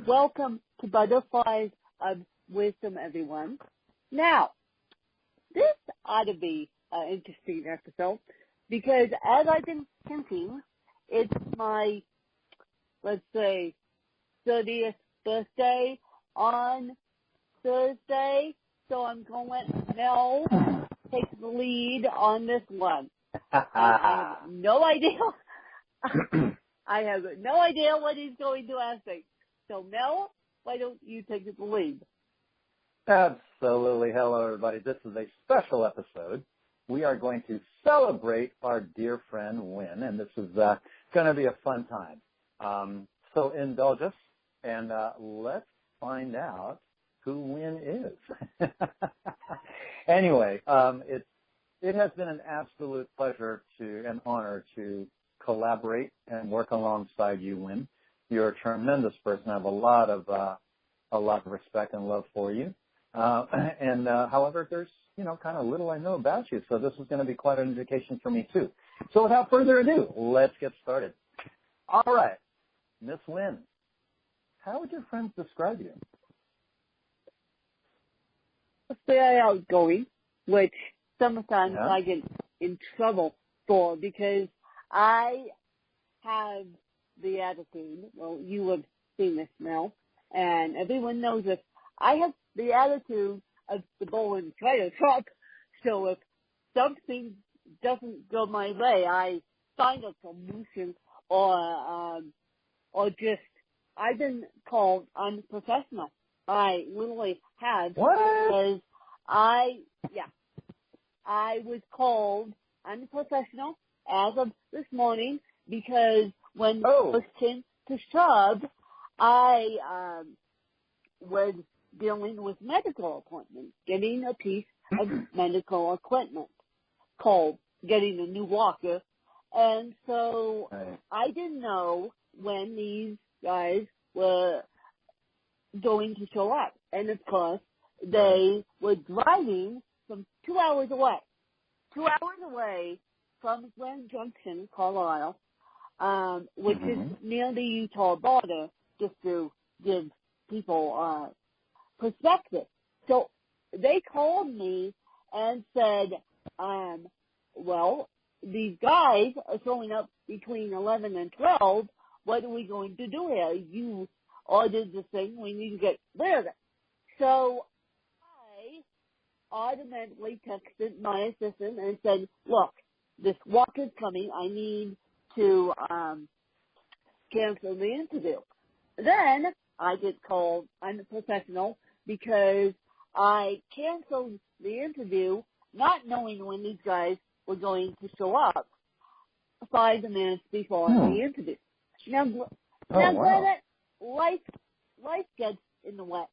Welcome to Butterflies of Wisdom, everyone. Now, this ought to be an interesting episode because as I've been hinting, it's my, let's say, 30th birthday on Thursday, so I'm going to let Mel take the lead on this one. I have no idea. I have no idea what he's going to ask me. So, Mel, why don't you take the lead? Absolutely. Hello, everybody. This is a special episode. We are going to celebrate our dear friend, Win, and this is going to be a fun time. So indulge us, and let's find out who Win is. Anyway, it has been an absolute pleasure and honor to collaborate and work alongside you, Win. You're a tremendous person. I have a lot of respect and love for you. However, there's, kind of little I know about you, so this is going to be quite an education for me, too. So without further ado, let's get started. All right, Miss Win, how would your friends describe you? Very outgoing, which sometimes I get in trouble for because I have the attitude, well, you have seen this now, and everyone knows this, I have the attitude of the bull in the trailer truck, so if something doesn't go my way, I find a solution or just, I've been called unprofessional. I literally have. What? Because I was called unprofessional as of this morning because when push came to shove, I was dealing with medical appointments, getting a piece of medical equipment called getting a new walker. And so I didn't know when these guys were going to show up. And of course, they were driving from 2 hours away. 2 hours away from Grand Junction, Colorado, which is near the Utah border, just to give people perspective. So they called me and said, well, these guys are showing up between 11 and 12. What are we going to do here? You ordered the thing. We need to get rid of it. So I automatically texted my assistant and said, look, this walk is coming. I need to cancel the interview. Then I get called unprofessional because I canceled the interview not knowing when these guys were going to show up 5 minutes before the interview. Now granted, life gets in the way.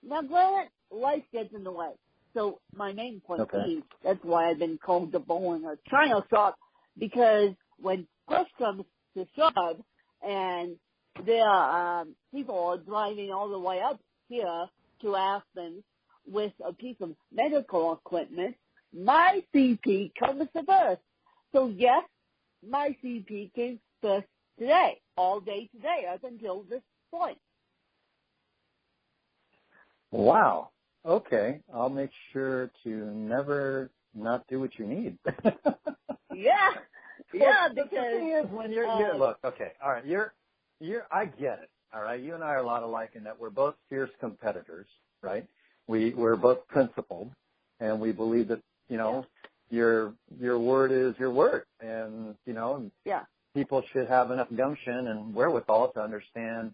Life gets in the way. So my main point is that's why I've been called the bull in a China shop, because when push comes to shove and there are people are driving all the way up here to Aspen with a piece of medical equipment, my CP comes first. So yes, my CP came first today, all day today, up until this point. Wow. Okay. I'll make sure to never not do what you need. Yeah, because the thing is, when you're look, okay, all right, I get it, all right. You and I are a lot alike in that we're both fierce competitors, right? We're both principled, and we believe that your word is your word, and people should have enough gumption and wherewithal to understand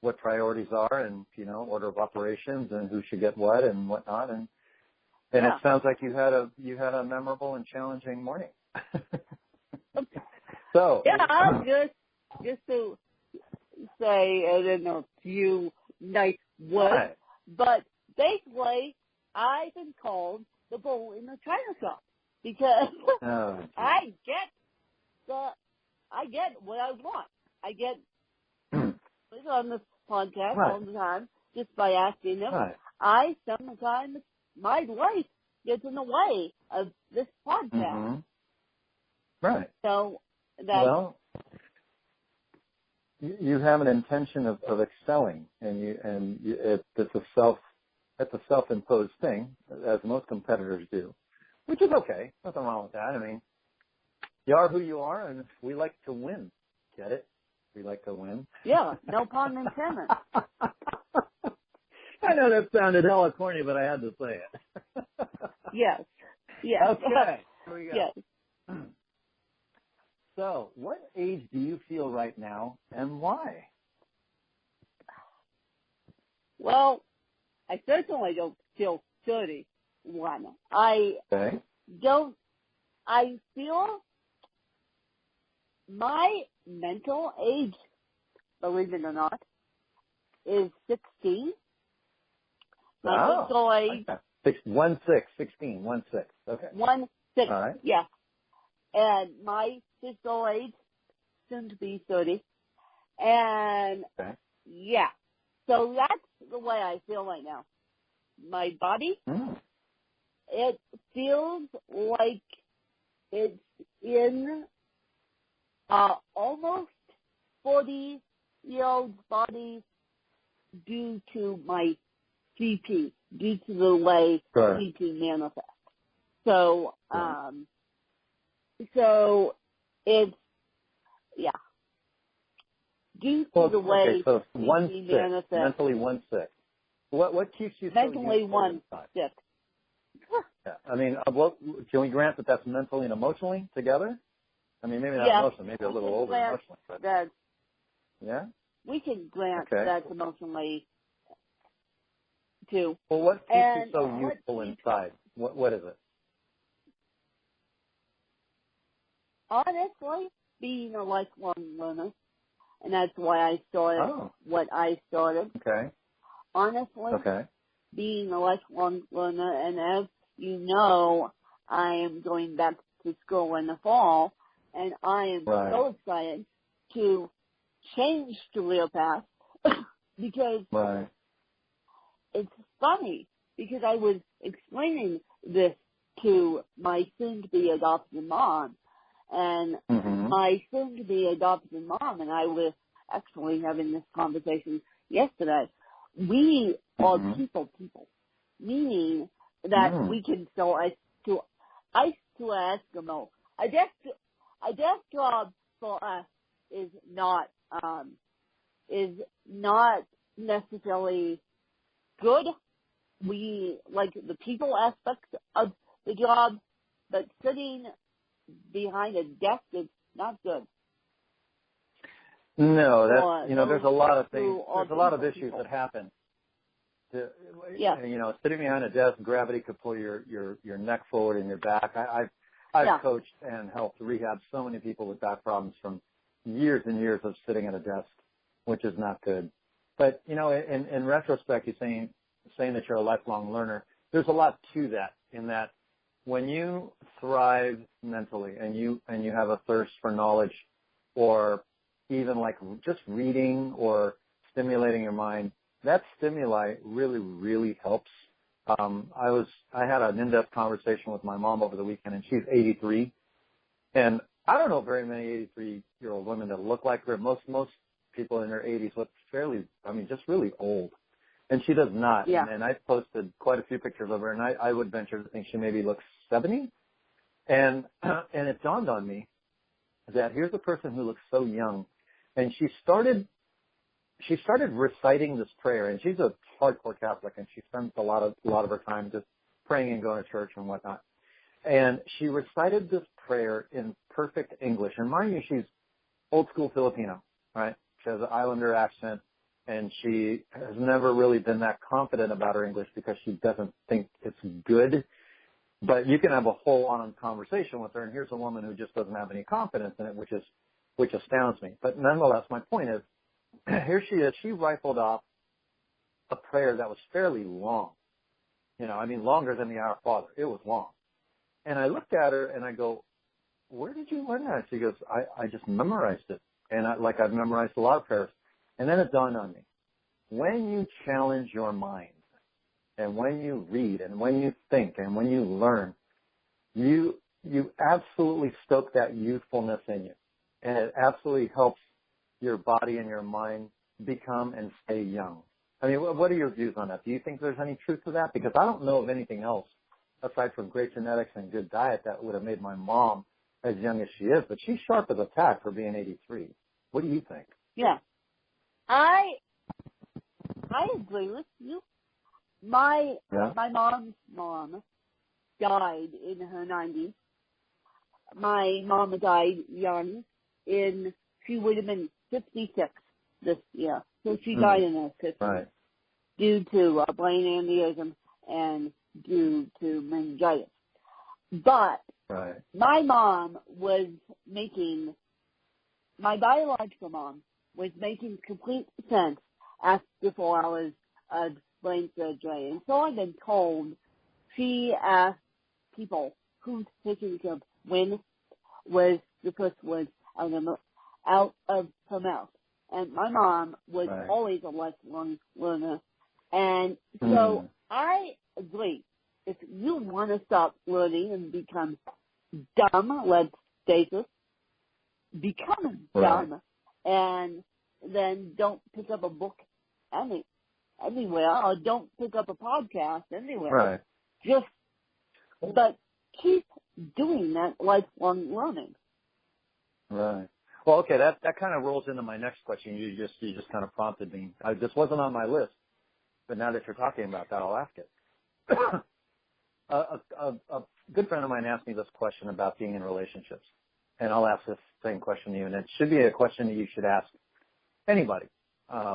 what priorities are, and order of operations, and who should get what and whatnot, and it sounds like you had a memorable and challenging morning. So just to say, I don't know, a few nice words, but basically, I've been called the bull in the China shop because I get what I want. I get on this podcast all the time just by asking them. I sometimes my life gets in the way of this podcast. Right. So that's you have an intention of excelling, it's a self-imposed thing, as most competitors do, which is okay. Nothing wrong with that. I mean, you are who you are, and we like to win. Get it? We like to win. Yeah, no pun intended. I know that sounded hella corny, but I had to say it. Yes. Yes. Okay. Here we go. Yes. So, what age do you feel right now, and why? Well, I certainly don't feel 31. I feel my mental age, believe it or not, is 16. My physical age. Okay. 16. Okay. 16. All right. Yeah. And my physical age, soon to be 30. And, yeah. So that's the way I feel right now. My body, it feels like it's in almost 40-year-old body due to my CP, due to the way CP manifests. So, so it's, yeah. Due to the way so CP manifests. Mentally 1-6. What keeps you mentally so 1-6? Yeah. I mean, can we grant that that's mentally and emotionally together? I mean, maybe not emotionally, maybe a little over emotionally. But yeah? We can grant that's emotionally too. Well, what keeps you so youthful inside? What is it? Honestly, being a lifelong learner. And that's why I started what I started. Okay. Honestly, being a lifelong learner, and as you know, I am going back to school in the fall, and I am so excited to change career path because it's funny, because I was explaining this to my soon-to-be adopted mom, and my soon-to-be adopted mom and I were actually having this conversation yesterday. We are people, meaning that we can sell ice to Eskimo. A desk job for us is not necessarily good. We like the people aspect of the job, but sitting behind a desk is not good. No, there's a lot of things. There's a lot of issues that happen. Sitting behind a desk, gravity could pull your neck forward and your back. I've coached and helped rehab so many people with back problems from years and years of sitting at a desk, which is not good. But in retrospect, you're saying that you're a lifelong learner. There's a lot to that. In that, when you thrive mentally and you have a thirst for knowledge, or even like just reading or stimulating your mind, that stimuli really, really helps. I had an in-depth conversation with my mom over the weekend, and she's 83, and I don't know very many 83-year-old women that look like her. Most people in their 80s look just really old, and she does not. Yeah. And I posted quite a few pictures of her, and I would venture to think she maybe looks 70. And it dawned on me that here's a person who looks so young, and she started reciting this prayer, and she's a hardcore Catholic, and she spends a lot of her time just praying and going to church and whatnot. And she recited this prayer in perfect English. And mind you, she's old school Filipino, right? She has an Islander accent, and she has never really been that confident about her English because she doesn't think it's good. But you can have a whole on conversation with her, and here's a woman who just doesn't have any confidence in it, which astounds me. But nonetheless, my point is, here she is. She rifled off a prayer that was fairly long. Longer than the Our Father. It was long. And I looked at her and I go, where did you learn that? She goes, I just memorized it. And I've memorized a lot of prayers. And then it dawned on me. When you challenge your mind, and when you read, and when you think, and when you learn, you absolutely stoke that youthfulness in you. And it absolutely helps your body and your mind become and stay young. I mean, what are your views on that? Do you think there's any truth to that? Because I don't know of anything else aside from great genetics and good diet that would have made my mom as young as she is, but she's sharp as a tack for being 83. What do you think? Yeah. I agree with you. My mom's mom died in her 90s. My mom died young she would have been 56 this year. So she died in her 50s due to brain aneurysm and due to meningitis. But my biological mom was making complete sense after 4 hours of brain surgery. And so I've been told she asked people who's taking of when was the first words out of her mouth. And my mom was always a lifelong learner. And so I agree. If you want to stop learning and become dumb, let's state it, become dumb, and then don't pick up a book anywhere, or don't pick up a podcast anywhere. But keep doing that lifelong learning. Right. Well, okay, that kind of rolls into my next question. You just kind of prompted me. This wasn't on my list, but now that you're talking about that, I'll ask it. A good friend of mine asked me this question about being in relationships, and I'll ask this same question to you, and it should be a question that you should ask anybody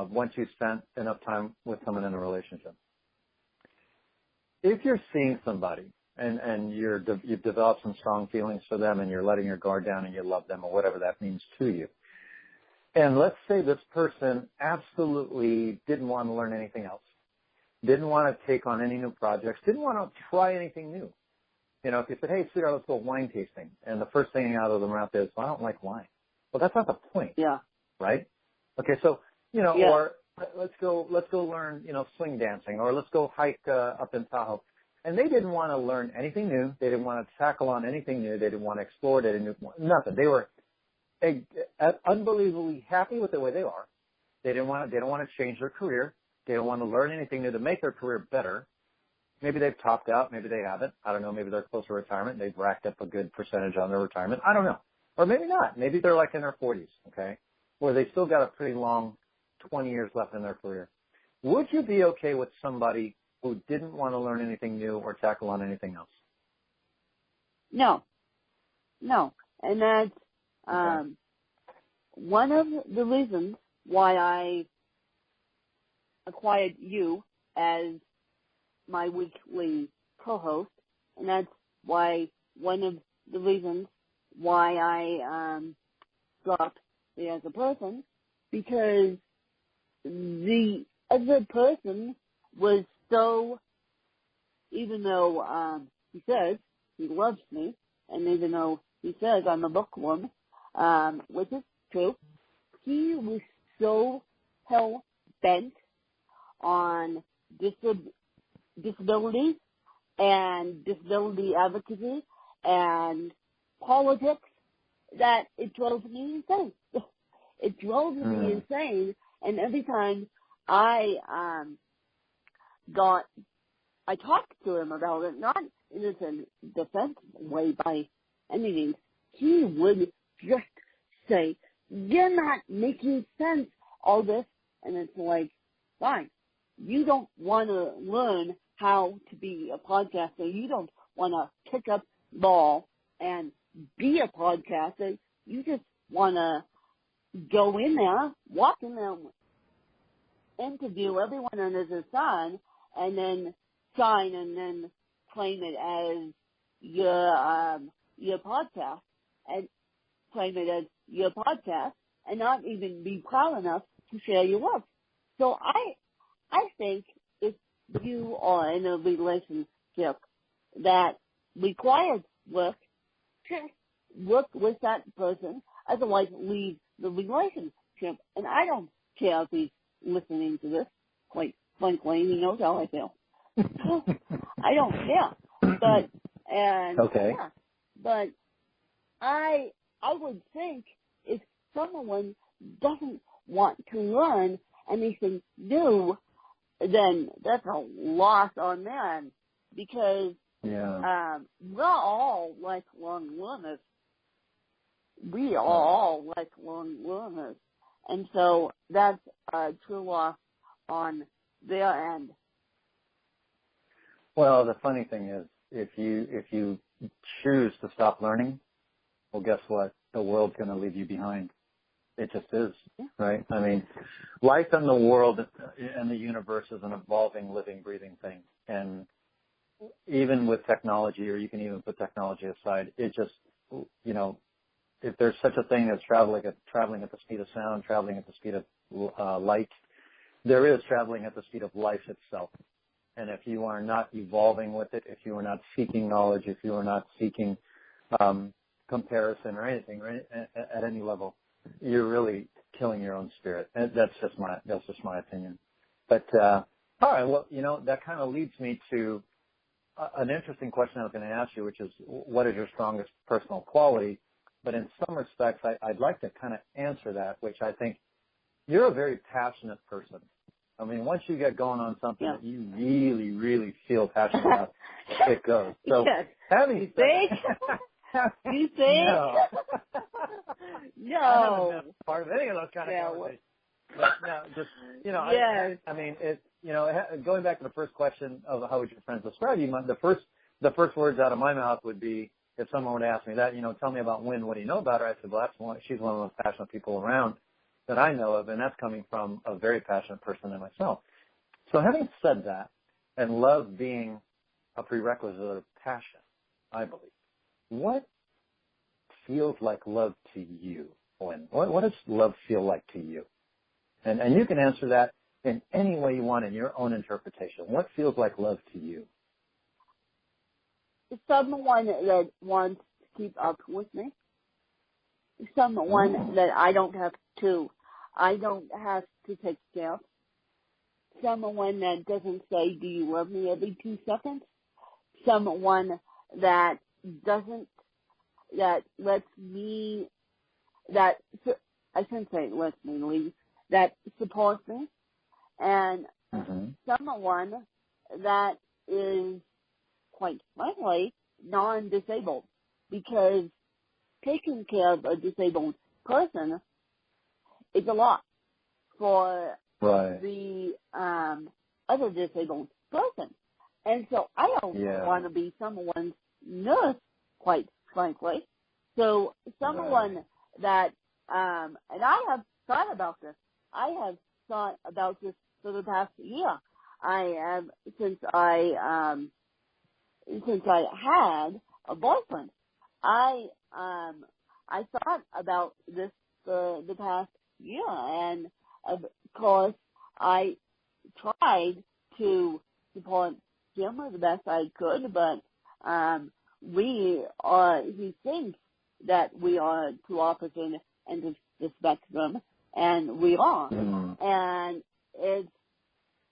once you've spent enough time with someone in a relationship. If you're seeing somebody and you've developed some strong feelings for them and you're letting your guard down and you love them or whatever that means to you, and let's say this person absolutely didn't want to learn anything else, didn't want to take on any new projects, didn't want to try anything new. You know, if you said, hey, sweetheart, let's go wine tasting, and the first thing out of their mouth is, well, I don't like wine. Well, that's not the point. Yeah. Right? Okay, so, or let's go learn, swing dancing, or let's go hike up in Tahoe. And they didn't want to learn anything new. They didn't want to tackle on anything new. They didn't want to explore. They didn't nothing. They were unbelievably happy with the way they are. They don't want to change their career. They don't want to learn anything new to make their career better. Maybe they've topped out. Maybe they haven't. I don't know. Maybe they're close to retirement. They've racked up a good percentage on their retirement. I don't know. Or maybe not. Maybe they're like in their 40s, okay, where they still got a pretty long 20 years left in their career. Would you be okay with somebody who didn't want to learn anything new or tackle on anything else? No. And that's one of the reasons why I acquired you as my weekly co-host, and that's why one of the reasons why I dropped me as a person, because the other person was so, even though he says he loves me, and even though he says I'm a bookworm, which is true, he was so hell-bent on disabilities and disability advocacy and politics that it drove me insane. It drove me insane, and every time I talked to him about it, not in a defensive way by any means. He would just say, "You're not making sense, all this," and it's like, fine. You don't want to learn how to be a podcaster. You don't want to pick up the ball and be a podcaster. You just want to go in there, walk in there, interview everyone under the sun, and then sign and then claim it as your podcast, and claim it as your podcast, and not even be proud enough to share your work. So I think if you are in a relationship that requires work, just work with that person, otherwise leave the relationship. And I don't care if he's listening to this, quite frankly, he knows how I feel. I don't care. But I would think if someone doesn't want to learn anything new, then that's a loss on them, because we're all lifelong learners. We are all lifelong learners. And so that's a true loss on their end. Well, the funny thing is, if you choose to stop learning, well, guess what? The world's going to leave you behind. It just is, right? I mean, life in the world and the universe is an evolving, living, breathing thing. And even with technology, or you can even put technology aside, it just, you know, if there's such a thing as traveling at the speed of sound, traveling at the speed of light, there is traveling at the speed of life itself. And if you are not evolving with it, if you are not seeking knowledge, if you are not seeking comparison or anything, right, at any level, you're really killing your own spirit. And that's just my opinion. But all right, well, you know, that kind of leads me to an interesting question I was going to ask you, which is, what is your strongest personal quality? But in some respects, I'd like to kind of answer that, which I think you're a very passionate person. I mean, once you get going on something that you really, really feel passionate about, it goes. So, having said that, you think? No. I haven't been part of any of those kind of conversations. But no, just, you know, I mean, it, you know, going back to the first question of how would your friends describe you, the first words out of my mouth would be, if someone would ask me that, you know, tell me about Wynn, what do you know about her? I said, well, she's one of the most passionate people around that I know of, and that's coming from a very passionate person in myself. So having said that, and love being a prerequisite of passion, I believe, what feels like love to you, Wynn? What does love feel like to you? And you can answer that in any way you want in your own interpretation. What feels like love to you? Someone that wants to keep up with me. Someone that I don't have to take care of. Someone that doesn't say, do you love me every 2 seconds? Someone that lets me, I shouldn't say lets me leave, that supports me. And someone that is, quite frankly, non-disabled, because taking care of a disabled person is a lot for the other disabled person. And so I don't want to be someone's nurse, quite frankly. So someone that, and I have thought about this. I have thought about this for the past year. I have, since I had a boyfriend, I thought about this for the past year, and of course I tried to support him the best I could, but he thinks that we are two opposite ends of the spectrum, and we are. And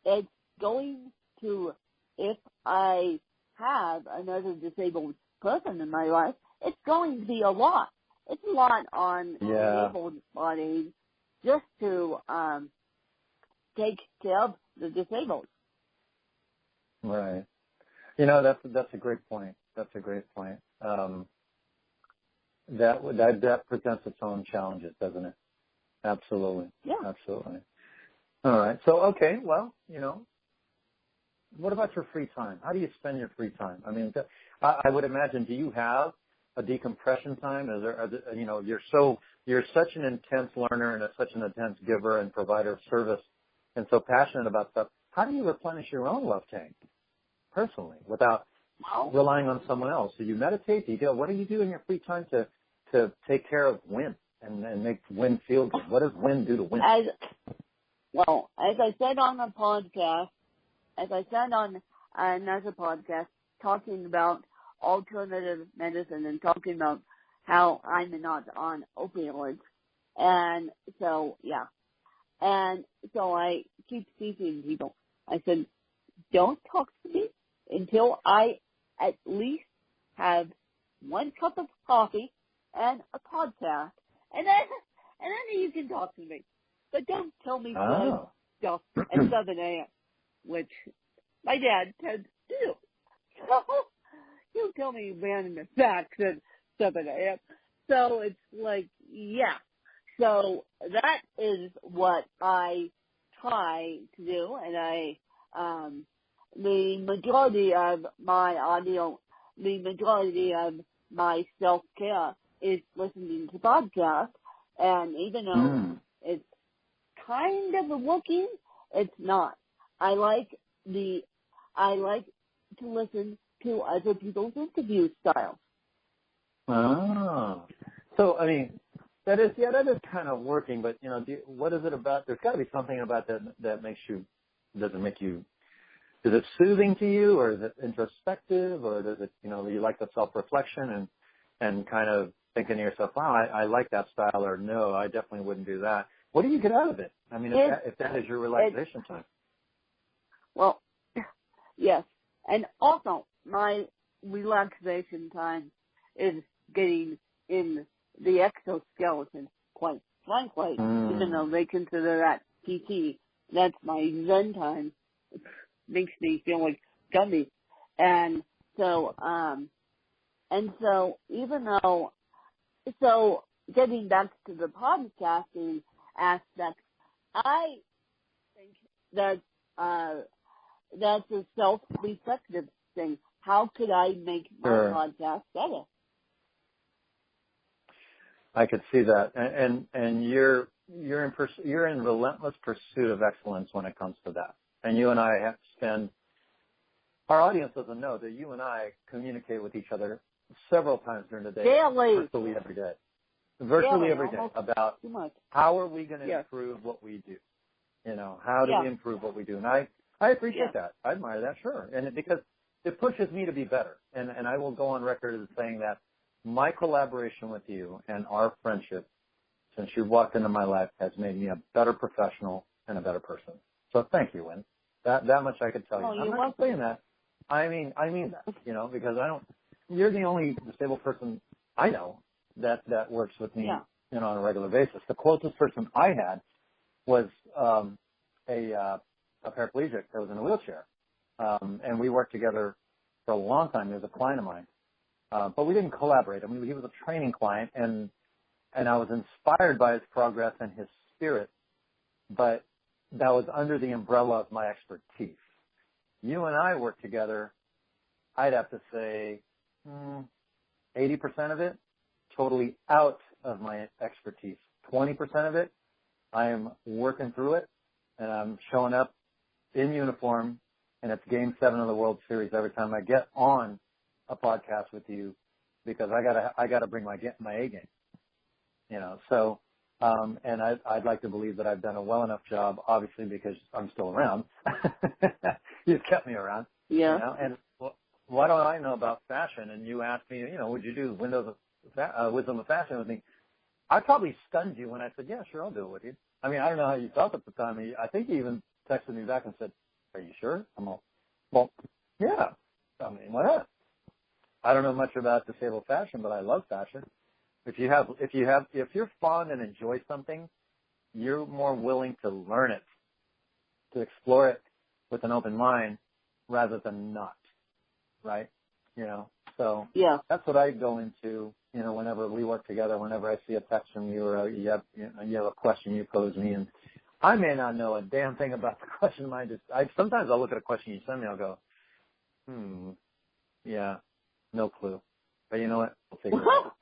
it's going to, if I have another disabled person in my life, it's going to be a lot. It's a lot on disabled bodies just to take care of the disabled. Right. You know, that's a great point. That's a great point. That presents its own challenges, doesn't it? Absolutely. Yeah. Absolutely. All right. So, okay, well, you know, what about your free time? How do you spend your free time? I mean, I would imagine, do you have a decompression time? You know, you're such an intense learner and such an intense giver and provider of service and so passionate about stuff. How do you replenish your own love tank personally without relying on someone else? Do you meditate? What do you do in your free time to take care of Wynn and make Wynn feel good? What does Wynn do to Wynn? As I said on the podcast, as I said on another podcast, talking about alternative medicine and talking about how I'm not on opioids. And so, yeah. And so I keep teaching people. I said, don't talk to me until I at least have 1 cup of coffee and a podcast. and then you can talk to me. But don't tell me Oh. stuff at 7 a.m., which my dad tends to do. So you tell me random facts at 7 a.m. So it's like, yeah. So that is what I try to do, and the majority of my self-care is listening to podcasts, and even though it's kind of working, it's not. I like to listen to other people's interview styles. Oh. So, I mean, that is kind of working, but, you know, what is it about? There's got to be something about that makes you, is it soothing to you, or is it introspective, or does it, you know, you like the self-reflection and kind of thinking to yourself, wow, I like that style, or no, I definitely wouldn't do that. What do you get out of it? I mean, if that is your relaxation time. Well, yes. And also, my relaxation time is getting in the exoskeleton, quite frankly, even though they consider that PT. That's my Zen time. It makes me feel like gummy. And so getting back to the podcasting aspect, I think that that's a self-reflective thing. How could I make my podcast better? I could see that, and you're in relentless pursuit of excellence when it comes to that. And you and I have to spend. Our audience doesn't know that you and I communicate with each other several times during the day, daily, virtually every day, every day, about how are we going to improve what we do. You know, how do we improve what we do? And I appreciate that. I admire that, sure, and because it pushes me to be better. And I will go on record as saying that my collaboration with you and our friendship since you've walked into my life has made me a better professional and a better person. So thank you, Wynn. That much I could tell you. I'm not saying that. I mean that, you know, because you're the only disabled person I know that works with me, you know, on a regular basis. The closest person I had was a paraplegic that was in a wheelchair. And we worked together for a long time. He was a client of mine. But we didn't collaborate. I mean, he was a training client, and I was inspired by his progress and his spirit, but that was under the umbrella of my expertise. You and I work together, I'd have to say 80% of it totally out of my expertise. 20% of it, I am working through it, and I'm showing up in uniform, and it's Game 7 of the World Series every time I get on a podcast with you, because I gotta bring my A game, you know. So, and I'd like to believe that I've done a well enough job, obviously, because I'm still around. You've kept me around, you know. And what do I know about fashion? And you asked me, you know, would you do Wisdom of Fashion with me? I probably stunned you when I said, yeah, sure, I'll do it with you. I mean, I don't know how you felt at the time. I think you even texted me back and said, are you sure? I'm all, well, yeah. I mean, why not? I don't know much about disabled fashion, but I love fashion. If you're fond and enjoy something, you're more willing to learn it, to explore it with an open mind rather than not, right? You know, so that's what I go into, you know, whenever we work together, whenever I see a text from you or you have a question you pose me, and I may not know a damn thing about the question. Sometimes I'll look at a question you send me, I'll go, yeah, no clue. But you know what? We'll figure it out.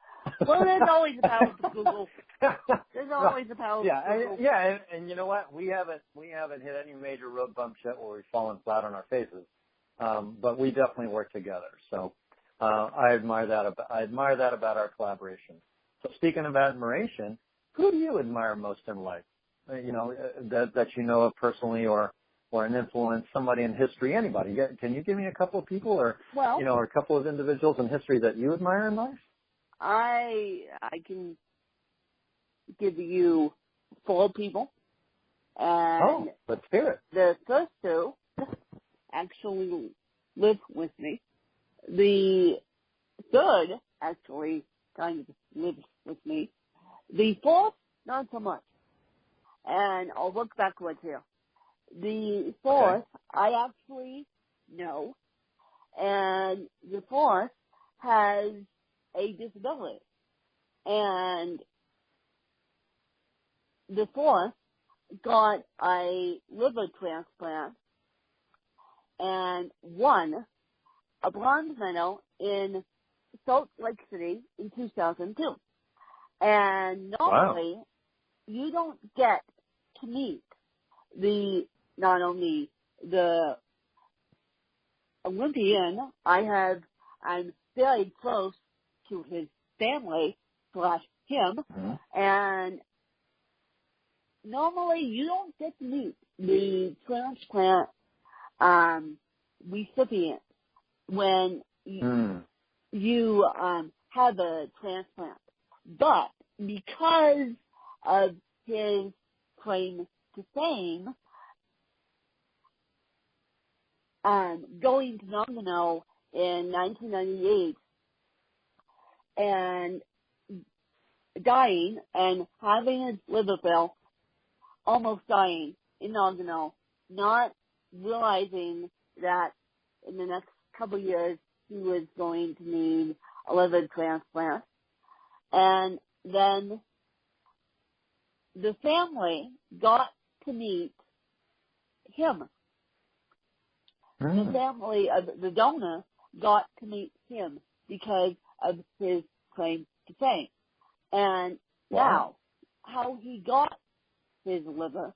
Well, there's always a power to Google. There's always a power to Google. And you know what? We haven't hit any major road bumps yet where we've fallen flat on our faces. But we definitely work together. So I admire that about our collaboration. So speaking of admiration, who do you admire most in life? You know, that you know of personally, or an influence, somebody in history, anybody. Can you give me a couple of people, or a couple of individuals in history that you admire in life? I can give you 4 people. And let's hear it. The first 2 actually live with me. The third actually kind of lives with me. The fourth, not so much. And I'll look backwards here. The fourth, I actually know. And the fourth has a disability. And the fourth got a liver transplant and won a bronze medal in Salt Lake City in 2002. And normally, you don't get to meet not only the Olympian, I'm very close to his family / him, and normally you don't get to meet the transplant recipient when you have a transplant. But because of his claim to fame, going to Nagano in 1998 and dying and having his liver fail, almost dying in Nagano, not realizing that in the next couple of years he was going to need a liver transplant. And then the family got to meet him. The family of the donor got to meet him because of his claim to fame. And now, how he got his liver,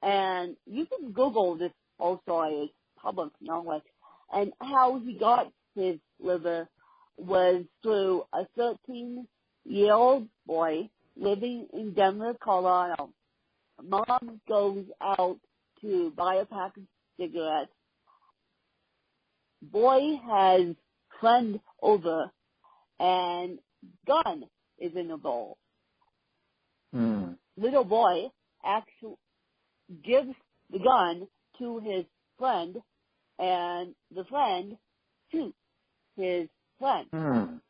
and you can Google this whole story, it's public knowledge, and how he got his liver was through a 13-year-old boy living in Denver, Colorado. Mom goes out to buy a pack of cigarettes. Boy has friend over, and gun is in the bowl. Little boy actually gives the gun to his friend, and the friend shoots his friend.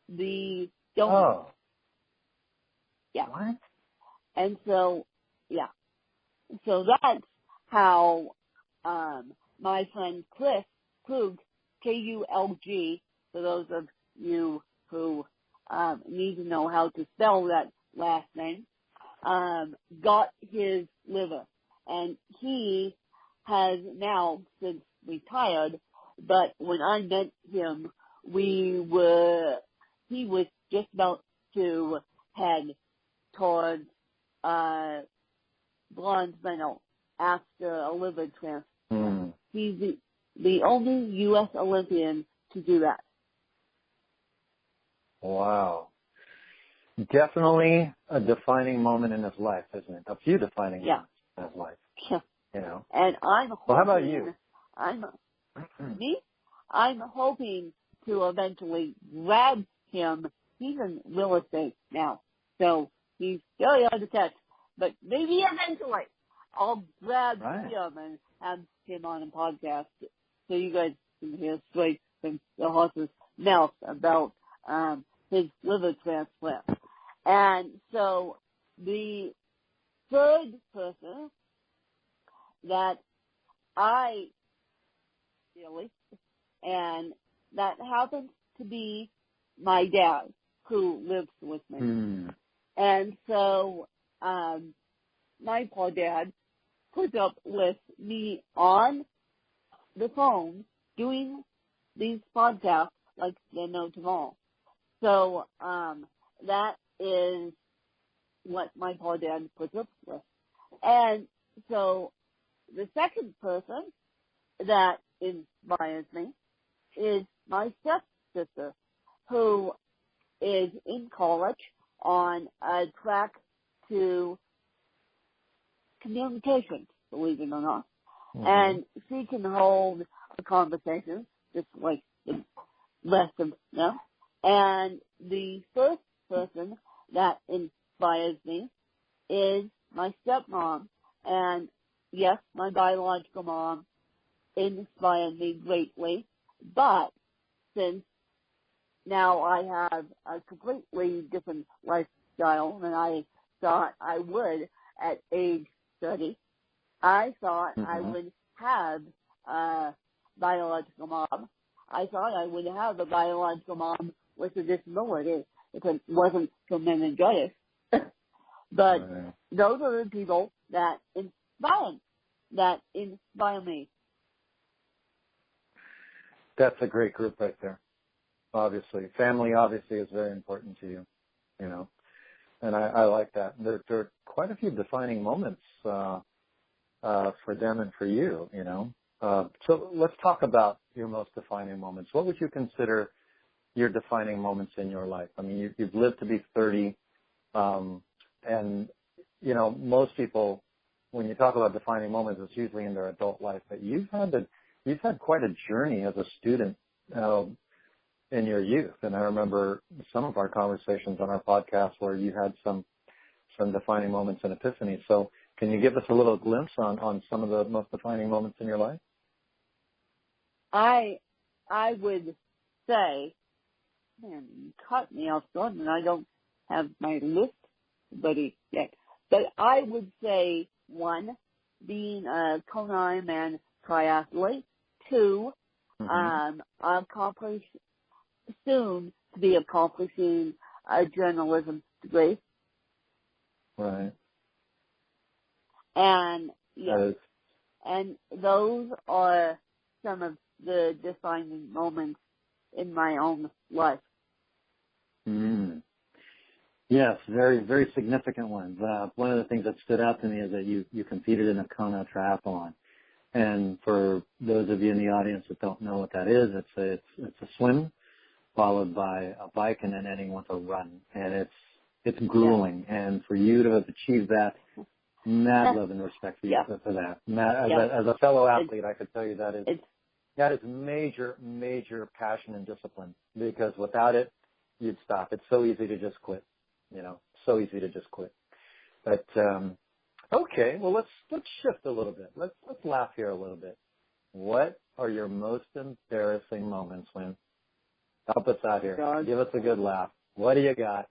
The donor. Yeah. What? And so, yeah. So that's how my friend Chris Krug, K-U-L-G, for those of you who need to know how to spell that last name, got his liver. And he has now since retired, but when I met him, he was just about to head towards bronze medal after a liver transplant. He's the only U.S. Olympian to do that. Wow. Definitely a defining moment in his life, isn't it? A few defining moments in his life. Yeah. You know. And I'm hoping, well, how about you? I'm hoping to eventually grab him. He's in real estate now, so he's very hard to catch. But maybe eventually I'll grab him and have him on a podcast so you guys can hear straight from the horse's mouth about his liver transplant. And so the third person that I really, and that happens to be my dad, who lives with me. And so my poor dad put up with me on the phone doing these podcasts like they're no tomorrow. So that is what my poor dad puts up with. And so the second person that inspires me is my stepsister, who is in college on a track to communications, believe it or not. And she can hold a conversation just like the rest of them. And the first person that inspires me is my stepmom. And yes, my biological mom inspired me greatly. But since now I have a completely different lifestyle and I thought I would at age 30. I thought I Mm-hmm. would have a biological mom. I thought I would have a biological mom with a disability if it wasn't for meningitis. But Right. those are the people that inspire me. That's a great group right there. Obviously, family obviously is very important to you, you know, and I like that. There are quite a few defining moments for them and for you, you know. So let's talk about your most defining moments. What would you consider your defining moments in your life? I mean, you've lived to be 30, and you know, most people, when you talk about defining moments, it's usually in their adult life. But you've had quite a journey as a student in your youth, and I remember some of our conversations on our podcast where you had some defining moments and epiphanies. So, can you give us a little glimpse on some of the most defining moments in your life? I would say, man, you caught me off guard, and I don't have my list buddy yet. But I would say, 1, being a Kona Ironman triathlete. 2, soon to be accomplishing a journalism degree. Right. And yes, and those are some of the defining moments in my own life. Mm. Yes, very, very significant ones. One of the things that stood out to me is that you competed in a Kona triathlon. And for those of you in the audience that don't know what that is, it's a swim followed by a bike and then ending with a run. And it's grueling. Yeah. And for you to have achieved that, mad love and respect for you for that. As a fellow athlete, I could tell you that is major, major passion and discipline, because without it, you'd stop. It's so easy to just quit, you know, so easy to just quit. But, okay, well, let's shift a little bit. Let's laugh here a little bit. What are your most embarrassing moments, Lynn? Help us out here. God. Give us a good laugh. What do you got?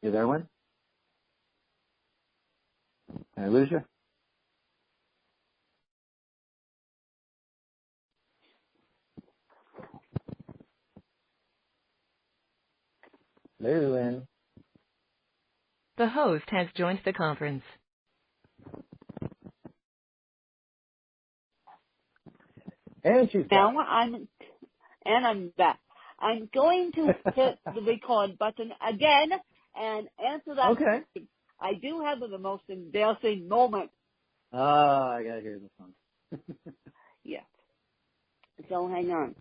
You there, Lynn? Did I lose you? Hello, Lynn. The host has joined the conference. And she's back. Now I'm back. I'm going to hit the record button again and answer that. Okay. Question. I do have the most embarrassing moment. I gotta hear this one. Yeah. So hang on.